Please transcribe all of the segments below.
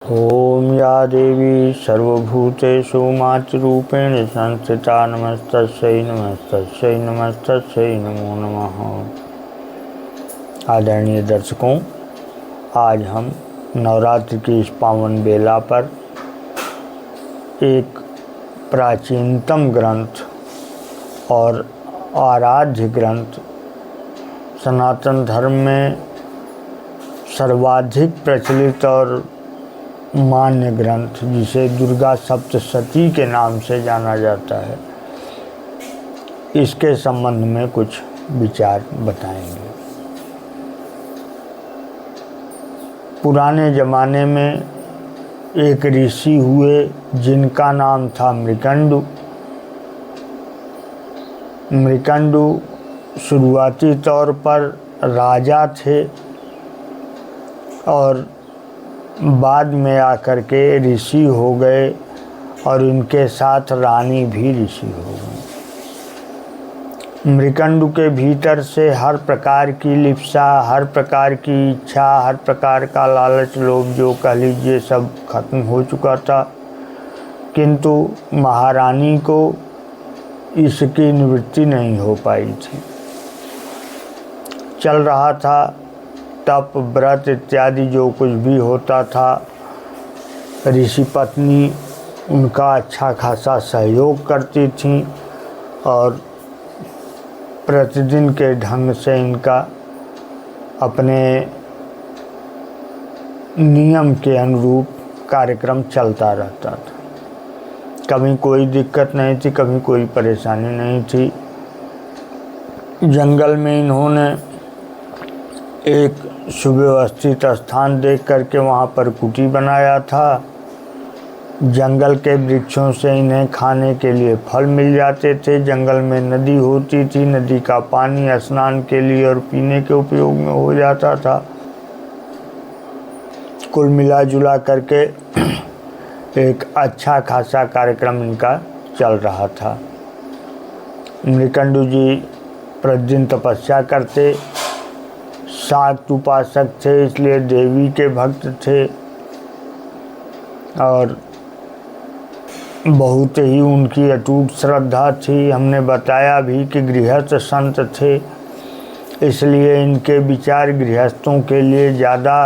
ओम या देवी सर्वभूतेषु मातृरूपेण संस्थिता नमस्तस्यै नमस्तस्यै नमस्तस्यै नमो नमः। आदरणीय दर्शकों, आज हम नवरात्रि की इस पावन बेला पर एक प्राचीनतम ग्रंथ और आराध्य ग्रंथ, सनातन धर्म में सर्वाधिक प्रचलित और मान्य ग्रंथ, जिसे दुर्गा सप्तशती के नाम से जाना जाता है, इसके संबंध में कुछ विचार बताएंगे। पुराने ज़माने में एक ऋषि हुए जिनका नाम था मृकंडु। मृकंडु शुरुआती तौर पर राजा थे और बाद में आकर के ऋषि हो गए और इनके साथ रानी भी ऋषि हो गई। मृकंडु के भीतर से हर प्रकार की लिप्सा, हर प्रकार की इच्छा, हर प्रकार का लालच, लोभ, जो कह लीजिए, सब खत्म हो चुका था, किंतु महारानी को इसकी निवृत्ति नहीं हो पाई थी। चल रहा था तप, व्रत इत्यादि जो कुछ भी होता था। ऋषि पत्नी उनका अच्छा खासा सहयोग करती थी और प्रतिदिन के ढंग से इनका अपने नियम के अनुरूप कार्यक्रम चलता रहता था। कभी कोई दिक्कत नहीं थी, कभी कोई परेशानी नहीं थी। जंगल में इन्होंने एक सुव्यवस्थित स्थान देख करके वहाँ पर कुटी बनाया था। जंगल के वृक्षों से इन्हें खाने के लिए फल मिल जाते थे। जंगल में नदी होती थी, नदी का पानी स्नान के लिए और पीने के उपयोग में हो जाता था। कुल मिला जुला करके एक अच्छा खासा कार्यक्रम इनका चल रहा था। मृकंडु जी प्रतिदिन तपस्या करते, शाक्त उपासक थे, इसलिए देवी के भक्त थे और बहुत ही उनकी अटूट श्रद्धा थी। हमने बताया भी कि गृहस्थ संत थे, इसलिए इनके विचार गृहस्थों के लिए ज़्यादा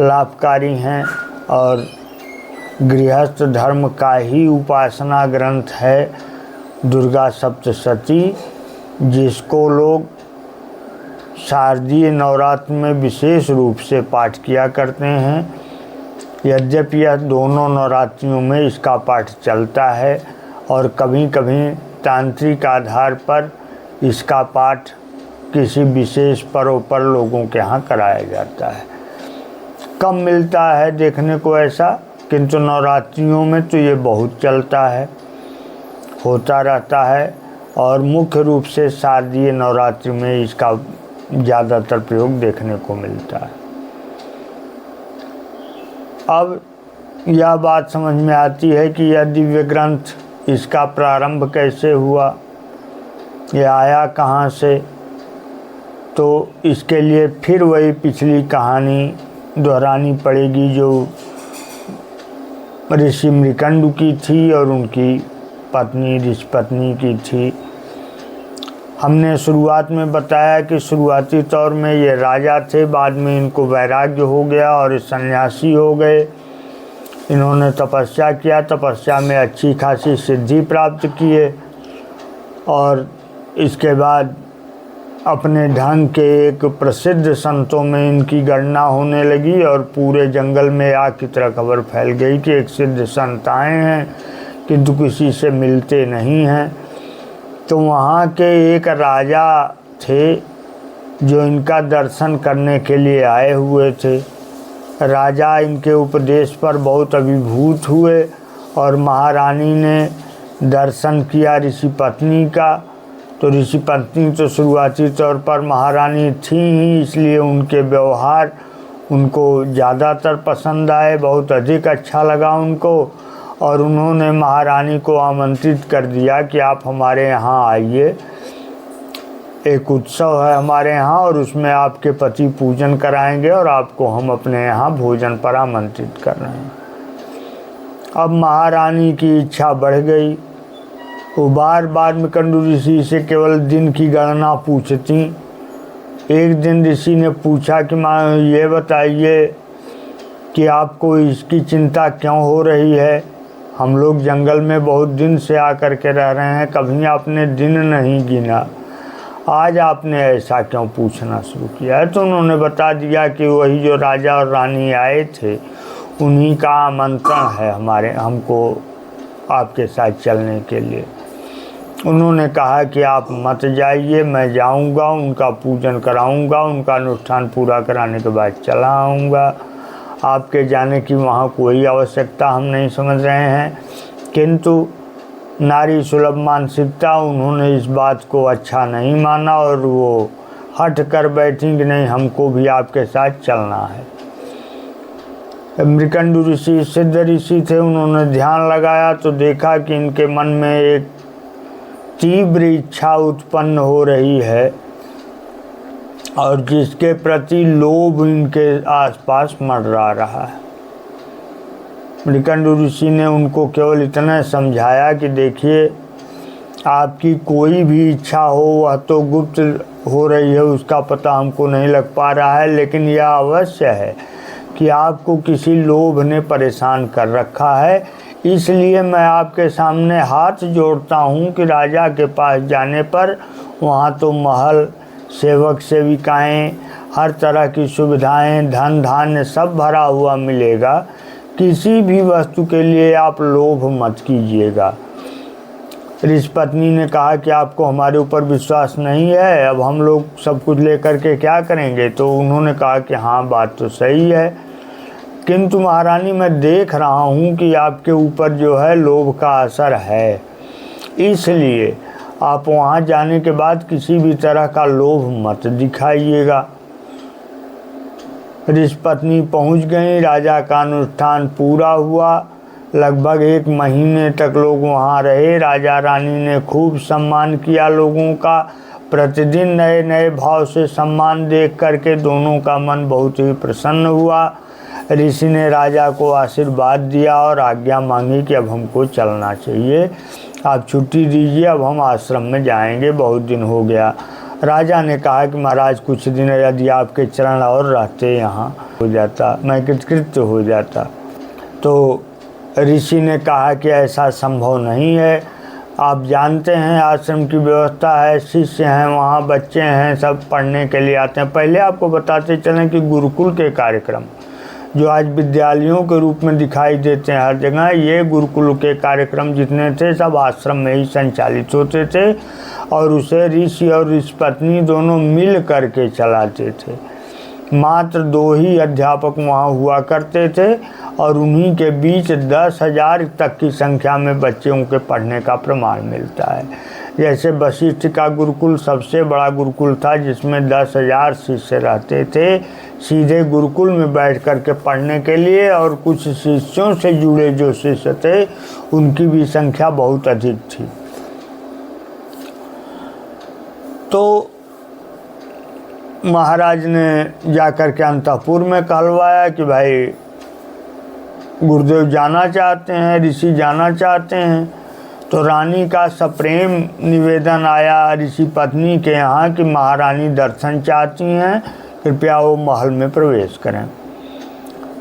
लाभकारी हैं और गृहस्थ धर्म का ही उपासना ग्रंथ है दुर्गा सप्तशती, जिसको लोग शारदीय नवरात्र में विशेष रूप से पाठ किया करते हैं। यद्यपि यह दोनों नवरात्रियों में इसका पाठ चलता है और कभी कभी तांत्रिक आधार पर इसका पाठ किसी विशेष पर्व पर लोगों के यहाँ कराया जाता है। कम मिलता है देखने को ऐसा, किंतु नवरात्रियों में तो ये बहुत चलता है, होता रहता है और मुख्य रूप से शारदीय नवरात्रि में इसका ज़्यादातर प्रयोग देखने को मिलता है। अब यह बात समझ में आती है कि यह दिव्य ग्रंथ, इसका प्रारंभ कैसे हुआ, यह आया कहाँ से। तो इसके लिए फिर वही पिछली कहानी दोहरानी पड़ेगी जो ऋषि मृकंडु की थी और उनकी पत्नी ऋषि पत्नी की थी। हमने शुरुआत में बताया कि शुरुआती तौर में ये राजा थे, बाद में इनको वैराग्य हो गया और ये सन्यासी हो गए। इन्होंने तपस्या किया, तपस्या में अच्छी खासी सिद्धि प्राप्त किए और इसके बाद अपने ढंग के एक प्रसिद्ध संतों में इनकी गणना होने लगी और पूरे जंगल में आग की तरह खबर फैल गई कि एक सिद्ध संत आए हैं किंतु किसी से मिलते नहीं हैं। तो वहाँ के एक राजा थे जो इनका दर्शन करने के लिए आए हुए थे। राजा इनके उपदेश पर बहुत अभिभूत हुए और महारानी ने दर्शन किया ऋषि पत्नी का। तो ऋषि पत्नी तो शुरुआती तौर पर महारानी थी ही, इसलिए उनके व्यवहार उनको ज़्यादातर पसंद आए, बहुत अधिक अच्छा लगा उनको और उन्होंने महारानी को आमंत्रित कर दिया कि आप हमारे यहाँ आइए। एक उत्सव है हमारे यहाँ और उसमें आपके पति पूजन कराएंगे और आपको हम अपने यहाँ भोजन पर आमंत्रित कर रहे हैं। अब महारानी की इच्छा बढ़ गई। वो बार बार मृकंडू ऋषि से केवल दिन की गणना पूछती। एक दिन ऋषि ने पूछा कि माँ ये बताइए कि आपको इसकी चिंता क्यों हो रही है? हम लोग जंगल में बहुत दिन से आकर के रह रहे हैं, कभी आपने दिन नहीं गिना, आज आपने ऐसा क्यों पूछना शुरू किया है? तो उन्होंने बता दिया कि वही जो राजा और रानी आए थे उन्हीं का आमंत्रण है हमको आपके साथ चलने के लिए। उन्होंने कहा कि आप मत जाइए, मैं जाऊंगा, उनका पूजन कराऊंगा, उनका अनुष्ठान पूरा कराने के बाद चला आऊँगा। आपके जाने की वहाँ कोई आवश्यकता हम नहीं समझ रहे हैं। किंतु नारी सुलभ मानसिकता, उन्होंने इस बात को अच्छा नहीं माना और वो हट कर बैठी कि नहीं, हमको भी आपके साथ चलना है। मृकंडू ऋषि सिद्ध ऋषि थे, उन्होंने ध्यान लगाया तो देखा कि इनके मन में एक तीव्र इच्छा उत्पन्न हो रही है और जिसके प्रति लोभ इनके आसपास मंडरा रहा है। मृकंडू ऋषि ने उनको केवल इतना समझाया कि देखिए, आपकी कोई भी इच्छा हो वह तो गुप्त हो रही है, उसका पता हमको नहीं लग पा रहा है, लेकिन यह अवश्य है कि आपको किसी लोभ ने परेशान कर रखा है। इसलिए मैं आपके सामने हाथ जोड़ता हूँ कि राजा के पास जाने पर वहाँ तो महल, सेवक सेविकाएं, हर तरह की सुविधाएं, धन धान्य सब भरा हुआ मिलेगा। किसी भी वस्तु के लिए आप लोभ मत कीजिएगा। ऋषि पत्नी ने कहा कि आपको हमारे ऊपर विश्वास नहीं है, अब हम लोग सब कुछ लेकर के क्या करेंगे? तो उन्होंने कहा कि हाँ, बात तो सही है, किंतु महारानी मैं देख रहा हूँ कि आपके ऊपर जो है लोभ का असर है, इसलिए आप वहाँ जाने के बाद किसी भी तरह का लोभ मत दिखाइएगा। ऋषि पत्नी पहुँच गई। राजा का अनुष्ठान पूरा हुआ। लगभग 1 महीने तक लोग वहाँ रहे। राजा रानी ने खूब सम्मान किया लोगों का। प्रतिदिन नए नए भाव से सम्मान देख करके दोनों का मन बहुत ही प्रसन्न हुआ। ऋषि ने राजा को आशीर्वाद दिया और आज्ञा मांगी कि अब हमको चलना चाहिए, आप छुट्टी दीजिए, अब हम आश्रम में जाएंगे, बहुत दिन हो गया। राजा ने कहा कि महाराज कुछ दिन यदि आपके चरण और रहते यहाँ हो जाता, मैं कृतकृत्य हो जाता। तो ऋषि ने कहा कि ऐसा संभव नहीं है, आप जानते हैं आश्रम की व्यवस्था है, शिष्य हैं वहाँ, बच्चे हैं, सब पढ़ने के लिए आते हैं। पहले आपको बताते चलें कि गुरुकुल के कार्यक्रम जो आज विद्यालयों के रूप में दिखाई देते हैं हर जगह, ये गुरुकुल के कार्यक्रम जितने थे सब आश्रम में ही संचालित होते थे और उसे ऋषि और ऋषि पत्नी दोनों मिल करके चलाते थे। मात्र 2 ही अध्यापक वहाँ हुआ करते थे और उन्हीं के बीच 10,000 तक की संख्या में बच्चों के पढ़ने का प्रमाण मिलता है। जैसे वशिष्ठ का गुरुकुल सबसे बड़ा गुरुकुल था जिसमें 10,000 शिष्य रहते थे सीधे गुरुकुल में बैठ कर के पढ़ने के लिए, और कुछ शिष्यों से जुड़े जो शिष्य थे उनकी भी संख्या बहुत अधिक थी। तो महाराज ने जाकर के अंतःपुर में कहलवाया कि भाई गुरुदेव जाना चाहते हैं, ऋषि जाना चाहते हैं। तो रानी का सप्रेम निवेदन आया ऋषि पत्नी के यहाँ कि महारानी दर्शन चाहती हैं, कृपया वो महल में प्रवेश करें।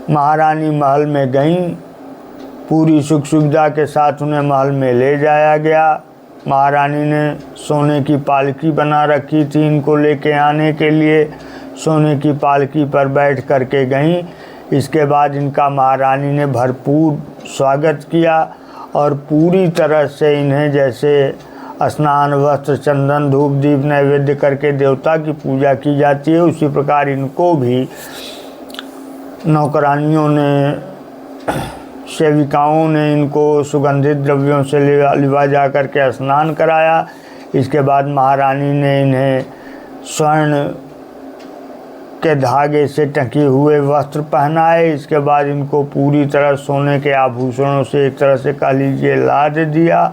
महारानी महल में गईं, पूरी सुख सुविधा के साथ उन्हें महल में ले जाया गया। महारानी ने सोने की पालकी बना रखी थी इनको लेके आने के लिए, सोने की पालकी पर बैठ कर के गईं। इसके बाद इनका महारानी ने भरपूर स्वागत किया और पूरी तरह से इन्हें जैसे स्नान, वस्त्र, चंदन, धूप, दीप नैवेद्य करके देवता की पूजा की जाती है, उसी प्रकार इनको भी नौकरानियों ने, सेविकाओं ने इनको सुगंधित द्रव्यों से लिवा जा कर के स्नान कराया। इसके बाद महारानी ने इन्हें स्वर्ण के धागे से टके हुए वस्त्र पहनाए। इसके बाद इनको पूरी तरह सोने के आभूषणों से एक तरह से कह लीजिए लाद दिया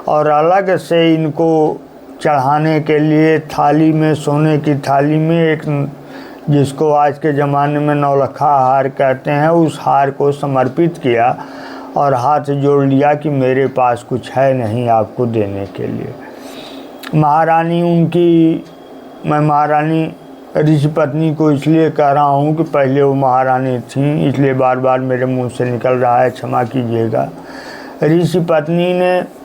और अलग से इनको चढ़ाने के लिए थाली में, सोने की थाली में एक, जिसको आज के ज़माने में नौलखा हार कहते हैं, उस हार को समर्पित किया और हाथ जोड़ लिया कि मेरे पास कुछ है नहीं आपको देने के लिए। महारानी उनकी, मैं महारानी ऋषि पत्नी को इसलिए कह रहा हूँ कि पहले वो महारानी थी, इसलिए बार बार मेरे मुंह से निकल रहा है, क्षमा कीजिएगा। ऋषि पत्नी ने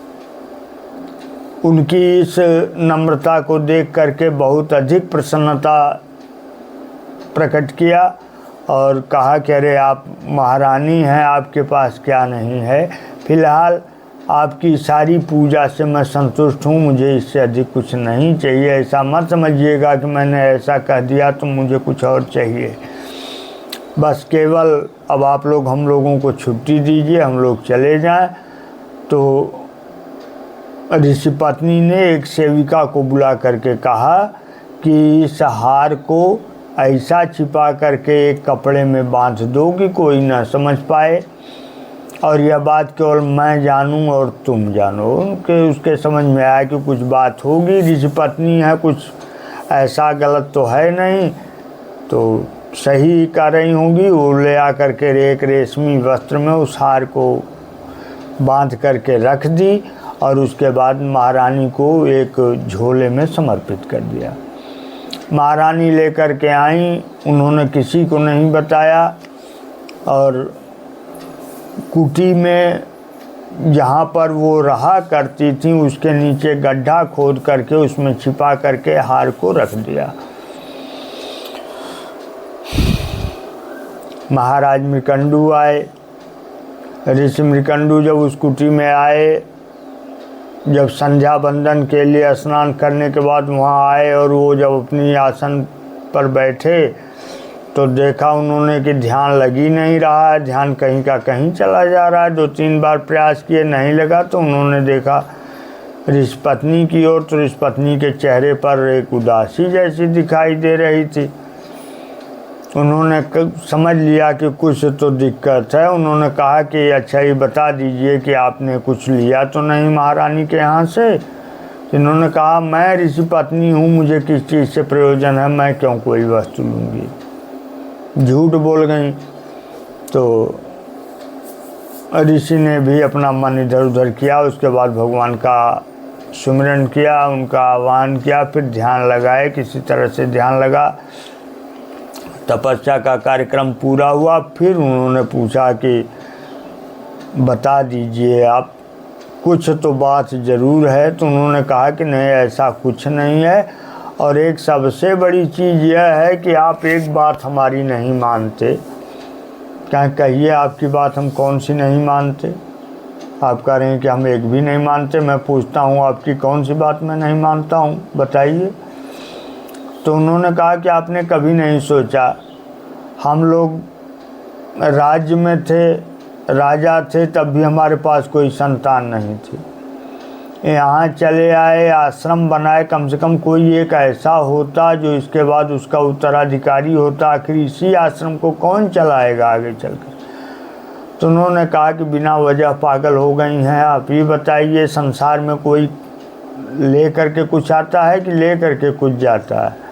उनकी इस नम्रता को देख करके बहुत अधिक प्रसन्नता प्रकट किया और कहा कि अरे आप महारानी हैं, आपके पास क्या नहीं है, फिलहाल आपकी सारी पूजा से मैं संतुष्ट हूँ, मुझे इससे अधिक कुछ नहीं चाहिए। ऐसा मत समझिएगा कि मैंने ऐसा कह दिया तो मुझे कुछ और चाहिए, बस केवल अब आप लोग हम लोगों को छुट्टी दीजिए, हम लोग चले जाएं। तो ऋषि पत्नी ने एक सेविका को बुला करके कहा कि इस हार को ऐसा छिपा करके एक कपड़े में बांध दो कि कोई ना समझ पाए, और यह बात केवल मैं जानूं और तुम जानो। उसके समझ में आया कि कुछ बात होगी, ऋषि पत्नी है, कुछ ऐसा गलत तो है नहीं, तो सही कर रही होंगी। वो ले आ करके एक रेशमी वस्त्र में उस हार को बांध करके रख दी और उसके बाद महारानी को एक झोले में समर्पित कर दिया। महारानी लेकर के आई, उन्होंने किसी को नहीं बताया, और कुटी में जहाँ पर वो रहा करती थी उसके नीचे गड्ढा खोद करके उसमें छिपा करके हार को रख दिया। महाराज मृकंडू आए। ऋषि मृकंडू जब उस कुटी में आए, जब संध्या बंदन के लिए स्नान करने के बाद वहाँ आए और वो जब अपनी आसन पर बैठे तो देखा उन्होंने कि ध्यान लग ही नहीं रहा है, ध्यान कहीं का कहीं चला जा रहा है। 2-3 बार प्रयास किए, नहीं लगा, तो उन्होंने देखा ऋषि पत्नी की ओर, तो ऋषि पत्नी के चेहरे पर एक उदासी जैसी दिखाई दे रही थी। उन्होंने समझ लिया कि कुछ तो दिक्कत है। उन्होंने कहा कि अच्छा ये बता दीजिए कि आपने कुछ लिया तो नहीं महारानी के यहाँ से। इन्होंने कहा मैं ऋषि पत्नी हूँ, मुझे किस चीज़ से प्रयोजन है, मैं क्यों कोई वस्तु लूँगी। झूठ बोल गई। तो ऋषि ने भी अपना मन इधर उधर किया, उसके बाद भगवान का सुमिरन किया, उनका आह्वान किया, फिर ध्यान लगाए, किसी तरह से ध्यान लगा। तपस्या का कार्यक्रम पूरा हुआ। फिर उन्होंने पूछा कि बता दीजिए आप, कुछ तो बात ज़रूर है। तो उन्होंने कहा कि नहीं ऐसा कुछ नहीं है, और एक सबसे बड़ी चीज़ यह है कि आप एक बात हमारी नहीं मानते। क्या कहिए आपकी बात हम कौन सी नहीं मानते। आप कह रहे हैं कि हम एक भी नहीं मानते। मैं पूछता हूँ आपकी कौन सी बात मैं नहीं मानता हूँ, बताइए। तो उन्होंने कहा कि आपने कभी नहीं सोचा, हम लोग राज्य में थे, राजा थे, तब भी हमारे पास कोई संतान नहीं थी। यहाँ चले आए, आश्रम बनाए, कम से कम कोई एक ऐसा होता जो इसके बाद उसका उत्तराधिकारी होता। आखिर इसी आश्रम को कौन चलाएगा आगे चलकर। तो उन्होंने कहा कि बिना वजह पागल हो गई हैं आप। ये बताइए, संसार में कोई ले करके कुछ आता है कि ले करके कुछ जाता है।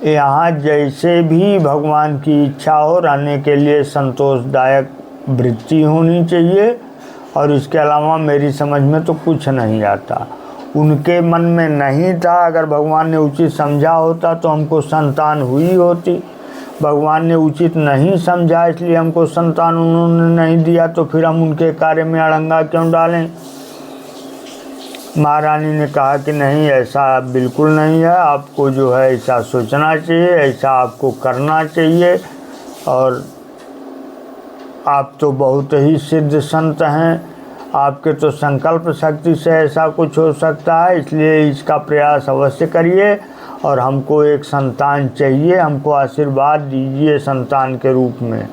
यहाँ जैसे भी भगवान की इच्छा हो, रहने के लिए संतोषदायक वृत्ति होनी चाहिए, और इसके अलावा मेरी समझ में तो कुछ नहीं आता। उनके मन में नहीं था। अगर भगवान ने उचित समझा होता तो हमको संतान हुई होती। भगवान ने उचित नहीं समझा, इसलिए हमको संतान उन्होंने नहीं दिया, तो फिर हम उनके कार्य में अड़ंगा क्यों डालें। महारानी ने कहा कि नहीं, ऐसा बिल्कुल नहीं है, आपको जो है ऐसा सोचना चाहिए, ऐसा आपको करना चाहिए, और आप तो बहुत ही सिद्ध संत हैं, आपके तो संकल्प शक्ति से ऐसा कुछ हो सकता है, इसलिए इसका प्रयास अवश्य करिए, और हमको एक संतान चाहिए, हमको आशीर्वाद दीजिए संतान के रूप में।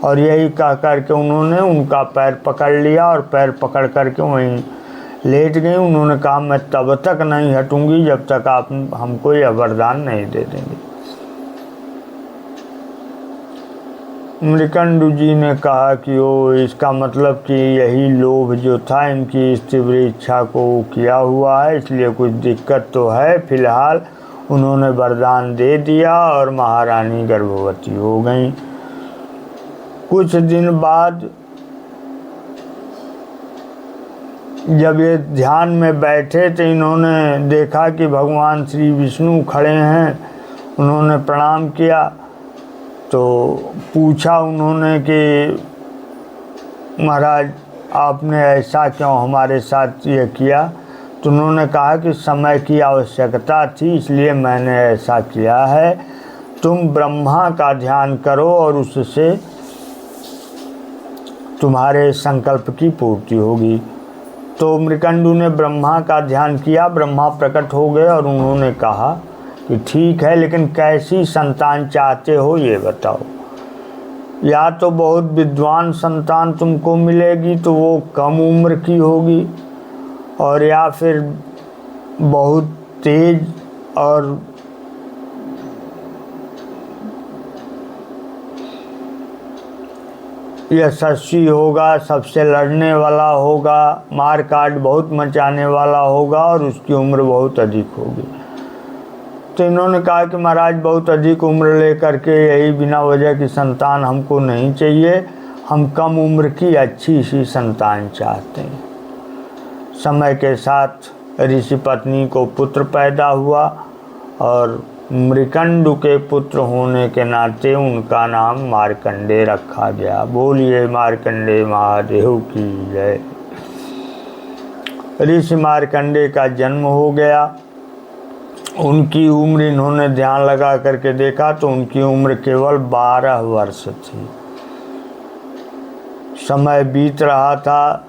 और यही कह करके उन्होंने उनका पैर पकड़ लिया और पैर पकड़ करके वहीं लेट गई। उन्होंने कहा मैं तब तक नहीं हटूंगी जब तक आप हमको यह वरदान नहीं दे देंगे। मृकंडु जी ने कहा कि ओ इसका मतलब कि यही लोभ जो था इनकी इस तीव्र इच्छा को किया हुआ है, इसलिए कुछ दिक्कत तो है। फिलहाल उन्होंने वरदान दे दिया और महारानी गर्भवती हो गई। कुछ दिन बाद जब ये ध्यान में बैठे तो इन्होंने देखा कि भगवान श्री विष्णु खड़े हैं। उन्होंने प्रणाम किया तो पूछा उन्होंने कि महाराज आपने ऐसा क्यों हमारे साथ ये किया? तो उन्होंने कहा कि समय की आवश्यकता थी इसलिए मैंने ऐसा किया है। तुम ब्रह्मा का ध्यान करो और उससे तुम्हारे संकल्प की पूर्ति होगी। तो मृकंडु ने ब्रह्मा का ध्यान किया, ब्रह्मा प्रकट हो गए और उन्होंने कहा कि ठीक है, लेकिन कैसी संतान चाहते हो ये बताओ। या तो बहुत विद्वान संतान तुमको मिलेगी तो वो कम उम्र की होगी, और या फिर बहुत तेज और यशस्वी होगा, सबसे लड़ने वाला होगा, मार काट बहुत मचाने वाला होगा और उसकी उम्र बहुत अधिक होगी। तो इन्होंने कहा कि महाराज बहुत अधिक उम्र लेकर के यही बिना वजह की संतान हमको नहीं चाहिए, हम कम उम्र की अच्छी सी संतान चाहते हैं। समय के साथ ऋषि पत्नी को पुत्र पैदा हुआ और मृकंडु के पुत्र होने के नाते उनका नाम मार्कंडेय रखा गया। बोलिए मार्कंडेय महादेव की जय। ऋषि मार्कंडेय का जन्म हो गया। उनकी उम्र इन्होंने ध्यान लगा करके देखा तो उनकी उम्र केवल 12 वर्ष थी। समय बीत रहा था,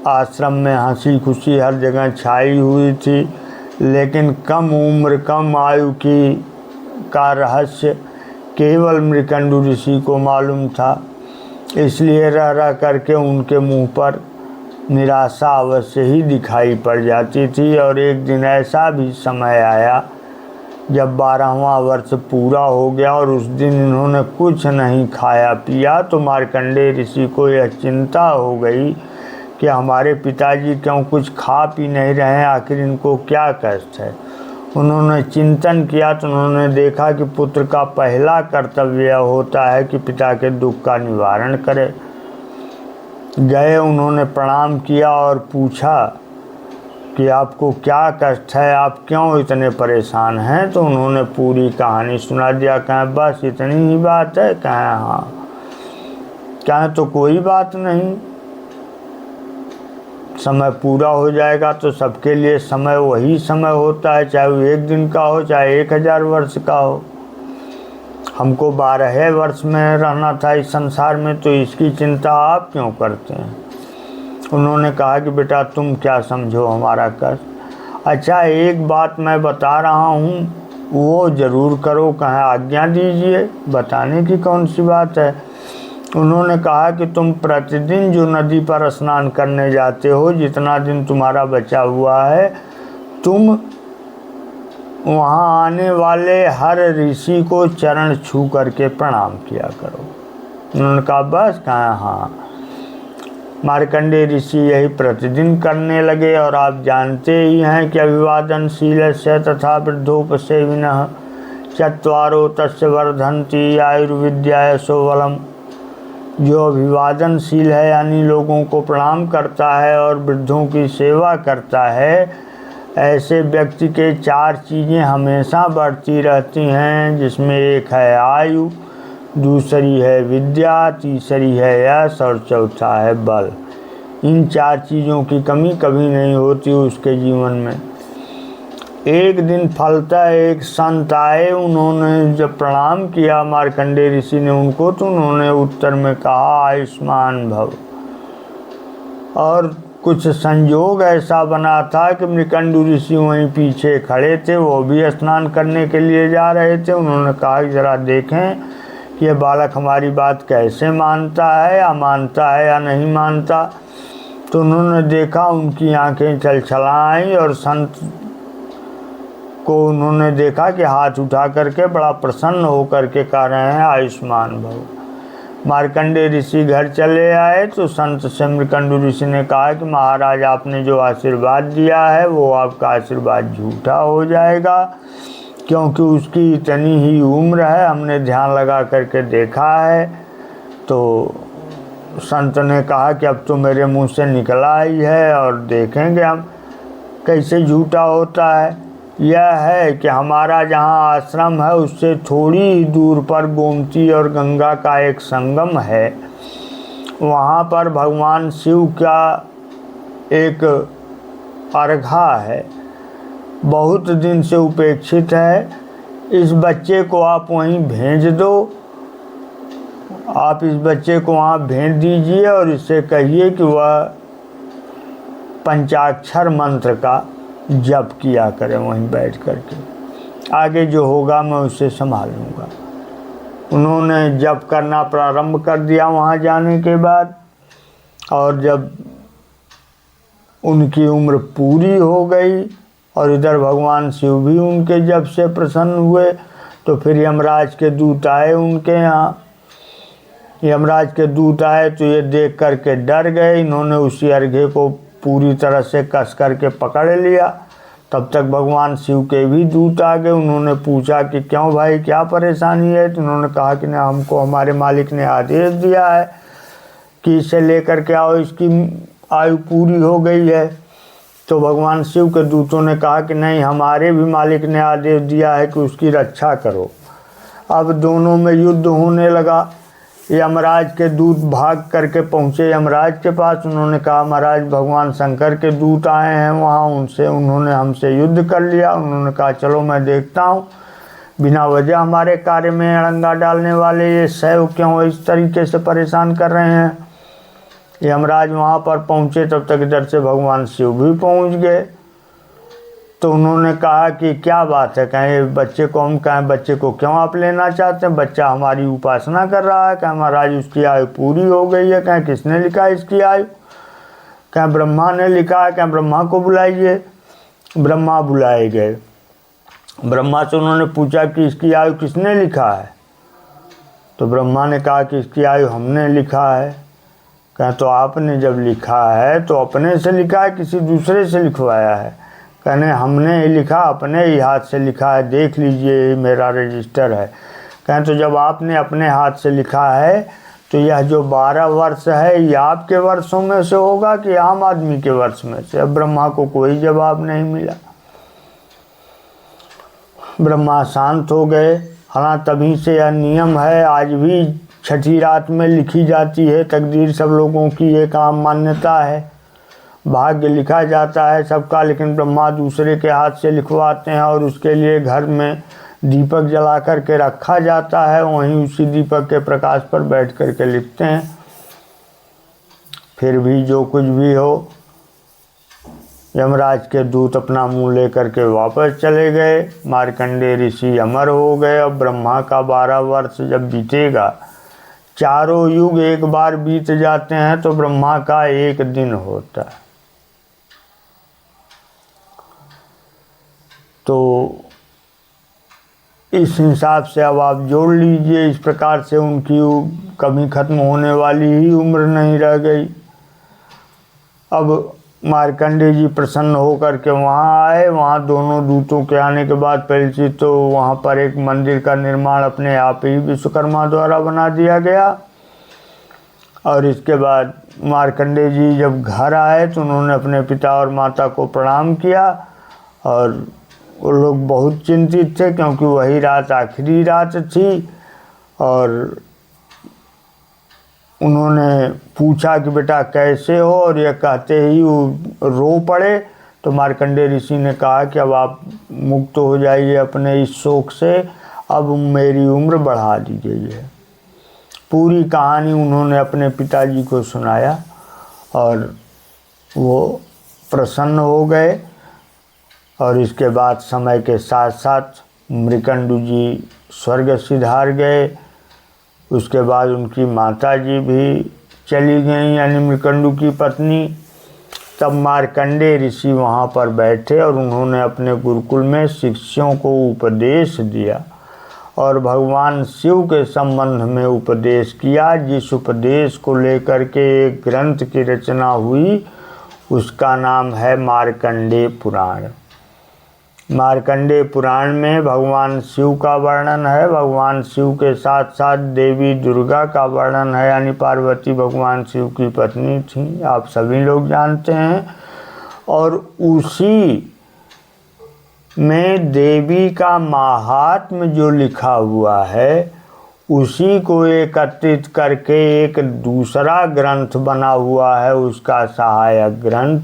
आश्रम में हंसी खुशी हर जगह छाई हुई थी, लेकिन कम उम्र कम आयु की का रहस्य केवल मृकंडु ऋषि को मालूम था। इसलिए रह रह करके उनके मुंह पर निराशा अवश्य ही दिखाई पड़ जाती थी। और एक दिन ऐसा भी समय आया जब 12वां वर्ष पूरा हो गया और उस दिन इन्होंने कुछ नहीं खाया पिया। तो मार्कंडेय ऋषि को यह चिंता हो गई कि हमारे पिताजी क्यों कुछ खा पी नहीं रहे हैं, आखिर इनको क्या कष्ट है। उन्होंने चिंतन किया तो उन्होंने देखा कि पुत्र का पहला कर्तव्य होता है कि पिता के दुख का निवारण करे। गए, उन्होंने प्रणाम किया और पूछा कि आपको क्या कष्ट है, आप क्यों इतने परेशान हैं। तो उन्होंने पूरी कहानी सुना दिया। कहें बस इतनी ही बात है? कहें हाँ। कहें तो कोई बात नहीं, समय पूरा हो जाएगा तो सबके लिए समय वही समय होता है, चाहे वो 1 दिन का हो चाहे 1000 वर्ष का हो। हमको 12 वर्ष में रहना था इस संसार में, तो इसकी चिंता आप क्यों करते हैं। उन्होंने कहा कि बेटा तुम क्या समझो हमारा कष्ट। अच्छा एक बात मैं बता रहा हूँ वो ज़रूर करो। कहें आज्ञा दीजिए, बताने की कौन सी बात है। उन्होंने कहा कि तुम प्रतिदिन जो नदी पर स्नान करने जाते हो, जितना दिन तुम्हारा बचा हुआ है, तुम वहाँ आने वाले हर ऋषि को चरण छू करके प्रणाम किया करो। उन्होंने कहा बस? कहा हाँ। मार्कंडेय ऋषि यही प्रतिदिन करने लगे। और आप जानते ही हैं कि अभिवादनशील से तथा वृद्धोपसेविनः चत्वारो तस्य वर्धन्ति आयुर्विद्या यशोबलम्। जो अभिवादनशील है यानी लोगों को प्रणाम करता है और वृद्धों की सेवा करता है, ऐसे व्यक्ति के 4 चीज़ें हमेशा बढ़ती रहती हैं, जिसमें एक है आयु, दूसरी है विद्या, तीसरी है यश और चौथा है बल। इन 4 चीज़ों की कमी कभी नहीं होती उसके जीवन में। एक दिन फलतः एक संत आए, उन्होंने जब प्रणाम किया मार्कंडेय ऋषि ने उनको, तो उन्होंने उत्तर में कहा आयुष्मान भव। और कुछ संयोग ऐसा बना था कि मृकंडु ऋषि वहीं पीछे खड़े थे, वो भी स्नान करने के लिए जा रहे थे। उन्होंने कहा कि जरा देखें कि ये बालक हमारी बात कैसे मानता है या नहीं मानता। तो उन्होंने देखा, उनकी आंखें छलछलाईं और संत को उन्होंने देखा कि हाथ उठा करके बड़ा प्रसन्न होकर के कह रहे हैं आयुष्मान भव। मार्कंडेय ऋषि घर चले आए तो संत से मृकंडु ऋषि ने कहा कि महाराज आपने जो आशीर्वाद दिया है वो आपका आशीर्वाद झूठा हो जाएगा, क्योंकि उसकी इतनी ही उम्र है, हमने ध्यान लगा करके देखा है। तो संत ने कहा कि अब तो मेरे मुंह से निकला ही है और देखेंगे हम कैसे झूठा होता है। यह है कि हमारा जहाँ आश्रम है उससे थोड़ी ही दूर पर गोमती और गंगा का एक संगम है। वहाँ पर भगवान शिव का एक अर्घा है, बहुत दिन से उपेक्षित है। इस बच्चे को आप वहीं भेज दो, आप इस बच्चे को वहाँ भेज दीजिए और इससे कहिए कि वह पंचाक्षर मंत्र का जप किया करें वहीं बैठ करके, आगे जो होगा मैं उसे संभाल लूँगा। उन्होंने जप करना प्रारंभ कर दिया वहाँ जाने के बाद, और जब उनकी उम्र पूरी हो गई और इधर भगवान शिव भी उनके जप से प्रसन्न हुए, तो फिर यमराज के दूत आए उनके यहाँ। यमराज के दूत आए तो ये देख करके डर गए। इन्होंने उसी अर्घे को पूरी तरह से कस करके पकड़ लिया। तब तक भगवान शिव के भी दूत आ गए। उन्होंने पूछा कि क्यों भाई, क्या परेशानी है? तो उन्होंने कहा कि ना, हमको हमारे मालिक ने आदेश दिया है कि इसे लेकर के आओ, इसकी आयु पूरी हो गई है। तो भगवान शिव के दूतों ने कहा कि नहीं, हमारे भी मालिक ने आदेश दिया है कि उसकी रक्षा करो। अब दोनों में युद्ध होने लगा। यमराज के दूत भाग करके पहुँचे यमराज के पास। उन्होंने कहा महाराज भगवान शंकर के दूत आए हैं वहाँ, उन्होंने हमसे युद्ध कर लिया। उन्होंने कहा चलो मैं देखता हूँ, बिना वजह हमारे कार्य में अड़ंगा डालने वाले ये शैव क्यों इस तरीके से परेशान कर रहे हैं। यमराज वहाँ पर पहुँचे, तब तक इधर से भगवान शिव भी पहुँच गए। तो उन्होंने कहा कि क्या बात है, कहें बच्चे को हम कहें बच्चे को क्यों आप लेना चाहते हैं, बच्चा हमारी उपासना कर रहा है। कहें महाराज उसकी आयु पूरी हो गई है। कहें किसने लिखा है इसकी आयु? कहें ब्रह्मा ने लिखा है। कहें ब्रह्मा को बुलाइए। ब्रह्मा बुलाए गए। ब्रह्मा से उन्होंने पूछा कि इसकी आयु किसने लिखा है? तो ब्रह्मा ने कहा कि इसकी आयु हमने लिखा है। कहें तो आपने जब लिखा है तो अपने से लिखा है किसी दूसरे से लिखवाया है? कहने हमने ही लिखा, अपने ही हाथ से लिखा है, देख लीजिए मेरा रजिस्टर है। कहें तो जब आपने अपने हाथ से लिखा है तो यह जो 12 वर्ष है ये आपके वर्षों में से होगा कि आम आदमी के वर्ष में से? अब ब्रह्मा को कोई जवाब नहीं मिला। ब्रह्मा शांत हो गए। हालांकि तभी से यह नियम है, आज भी छठी रात में लिखी जाती है तकदीर, सब लोगों की एक आम मान्यता है। भाग्य लिखा जाता है सबका, लेकिन ब्रह्मा दूसरे के हाथ से लिखवाते हैं और उसके लिए घर में दीपक जला करके रखा जाता है, वहीं उसी दीपक के प्रकाश पर बैठ करके लिखते हैं। फिर भी जो कुछ भी हो, यमराज के दूत अपना मुंह लेकर के वापस चले गए। मार्कंडेय ऋषि अमर हो गए। अब ब्रह्मा का 12 वर्ष जब बीतेगा, चारों युग एक बार बीत जाते हैं तो ब्रह्मा का एक दिन होता है। तो इस हिसाब से अब आप जोड़ लीजिए, इस प्रकार से उनकी कभी खत्म होने वाली ही उम्र नहीं रह गई। अब मार्कंडेय जी प्रसन्न होकर के वहाँ आए। वहाँ दोनों दूतों के आने के बाद पहली चीज तो वहाँ पर एक मंदिर का निर्माण अपने आप ही विश्वकर्मा द्वारा बना दिया गया। और इसके बाद मार्कंडेय जी जब घर आए तो उन्होंने अपने पिता और माता को प्रणाम किया। और वो लोग बहुत चिंतित थे क्योंकि वही रात आखिरी रात थी। और उन्होंने पूछा कि बेटा कैसे हो, और यह कहते ही वो रो पड़े। तो मार्कंडेय ऋषि ने कहा कि अब आप मुक्त हो जाइए अपने इस शोक से, अब मेरी उम्र बढ़ा दी गई है। पूरी कहानी उन्होंने अपने पिताजी को सुनाया और वो प्रसन्न हो गए। और इसके बाद समय के साथ साथ मृकंडु जी स्वर्ग सिधार गए। उसके बाद उनकी माता जी भी चली गई, यानी मृकंडु की पत्नी। तब मार्कंडेय ऋषि वहाँ पर बैठे और उन्होंने अपने गुरुकुल में शिष्यों को उपदेश दिया और भगवान शिव के संबंध में उपदेश किया, जिस उपदेश को लेकर के एक ग्रंथ की रचना हुई उसका नाम है मार्कंडेय पुराण। मार्कंडेय पुराण में भगवान शिव का वर्णन है, भगवान शिव के साथ साथ देवी दुर्गा का वर्णन है, यानी पार्वती भगवान शिव की पत्नी थी, आप सभी लोग जानते हैं। और उसी में देवी का महात्म्य जो लिखा हुआ है उसी को एकत्रित करके एक दूसरा ग्रंथ बना हुआ है, उसका सहायक ग्रंथ,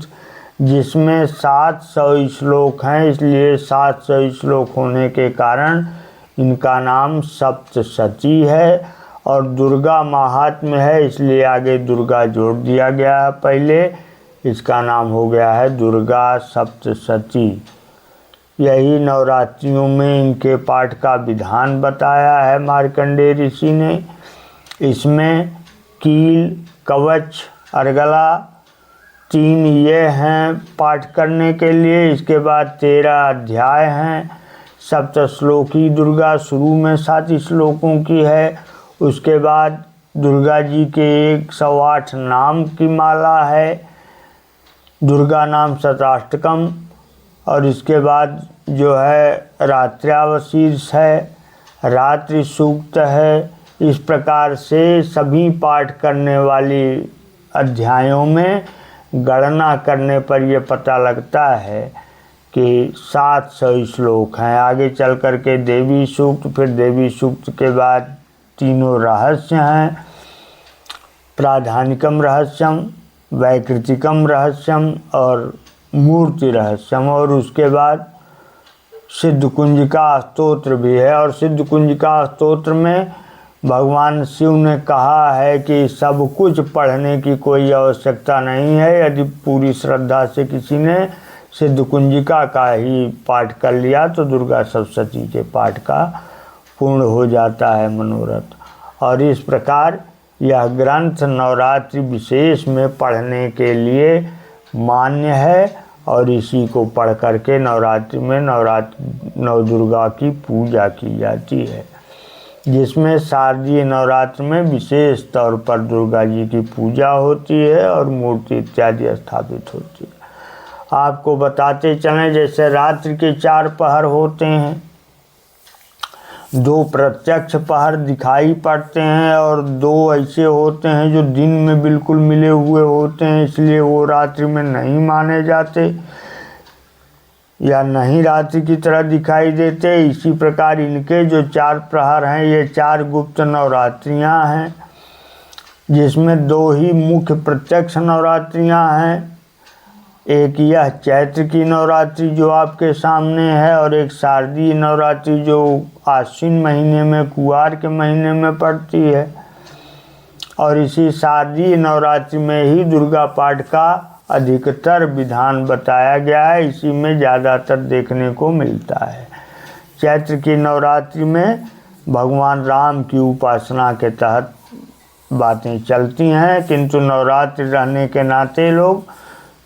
जिसमें 700 श्लोक हैं। इसलिए 700 श्लोक होने के कारण इनका नाम सप्तशती है। और दुर्गा महात्म्य है, इसलिए आगे दुर्गा जोड़ दिया गया है, पहले इसका नाम हो गया है दुर्गा सप्तशती। यही नवरात्रियों में इनके पाठ का विधान बताया है मार्कंडेय ऋषि ने। इसमें कील, कवच, अर्गला 3 ये हैं पाठ करने के लिए। इसके बाद 13 अध्याय हैं। सप्तश्लोकी दुर्गा शुरू में 7 श्लोकों की है। उसके बाद दुर्गा जी के 108 नाम की माला है, दुर्गा नाम शताष्टकम। और इसके बाद जो है रात्र्यावशीर्ष है, रात्रि सूक्त है। इस प्रकार से सभी पाठ करने वाली अध्यायों में गणना करने पर यह पता लगता है कि 700 श्लोक हैं। आगे चल कर के देवी सूक्त, फिर देवी सूक्त के बाद 3 रहस्य हैं, प्राधानिकम रहस्यम, वैकृतिकम रहस्यम और मूर्ति रहस्यम। और उसके बाद सिद्ध कुंजिका स्तोत्र भी है। और सिद्ध कुंजिका स्तोत्र में भगवान शिव ने कहा है कि सब कुछ पढ़ने की कोई आवश्यकता नहीं है, यदि पूरी श्रद्धा से किसी ने सिद्ध कुंजिका का ही पाठ कर लिया तो दुर्गा सप्तशती के पाठ का पूर्ण हो जाता है मनोरथ। और इस प्रकार यह ग्रंथ नवरात्रि विशेष में पढ़ने के लिए मान्य है। और इसी को पढ़ करके नवरात्रि में नव दुर्गा की पूजा की जाती है, जिसमें शारदीय नवरात्र में विशेष तौर पर दुर्गा जी की पूजा होती है और मूर्ति इत्यादि स्थापित होती है। आपको बताते चलें, जैसे रात्रि के 4 पहर होते हैं, 2 प्रत्यक्ष पहर दिखाई पड़ते हैं और 2 ऐसे होते हैं जो दिन में बिल्कुल मिले हुए होते हैं, इसलिए वो रात्रि में नहीं माने जाते या नहीं रात्रि की तरह दिखाई देते। इसी प्रकार इनके जो 4 प्रहर हैं, ये 4 गुप्त नवरात्रियां हैं, जिसमें 2 ही मुख्य प्रत्यक्ष नवरात्रियां हैं। एक यह चैत्र की नवरात्रि जो आपके सामने है, और एक शारदीय नवरात्रि जो आश्विन महीने में, कुआर के महीने में पड़ती है। और इसी शारदीय नवरात्रि में ही दुर्गा पाठ का अधिकतर विधान बताया गया है, इसी में ज़्यादातर देखने को मिलता है। चैत्र की नवरात्रि में भगवान राम की उपासना के तहत बातें चलती हैं, किंतु नवरात्रि रहने के नाते लोग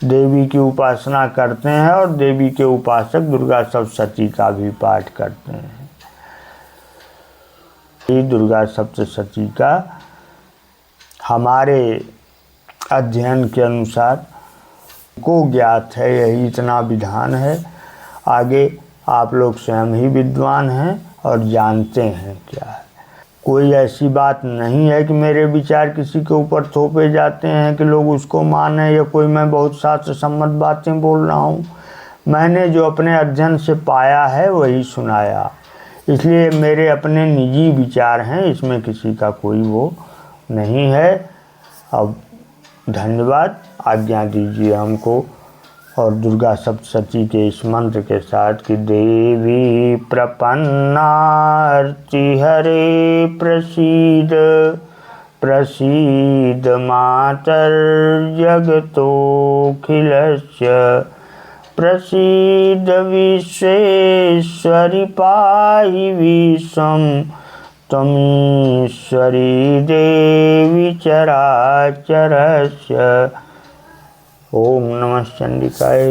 देवी की उपासना करते हैं और देवी के उपासक दुर्गा सप्तशती का भी पाठ करते हैं। ये दुर्गा सप्तशती का हमारे अध्ययन के अनुसार को ज्ञात है, यही इतना विधान है। आगे आप लोग स्वयं ही विद्वान हैं और जानते हैं क्या है। कोई ऐसी बात नहीं है कि मेरे विचार किसी के ऊपर थोपे जाते हैं कि लोग उसको माने, या कोई मैं बहुत शास्त्र सम्मत बातें बोल रहा हूँ। मैंने जो अपने अध्ययन से पाया है वही सुनाया, इसलिए मेरे अपने निजी विचार हैं, इसमें किसी का कोई वो नहीं है। अब धन्यवाद, आज्ञा दीजिए हमको और दुर्गा सप्तशती के इस मंत्र के साथ कि देवी प्रपन्नार्ति हरे प्रसीद प्रसीद मातर जगतोऽखिलस्य प्रसीद विश्वेश्वरि पाहि विश्वं त्वमीश्वरी देवी चराचरस्य। ओम नमः चंडिकाय।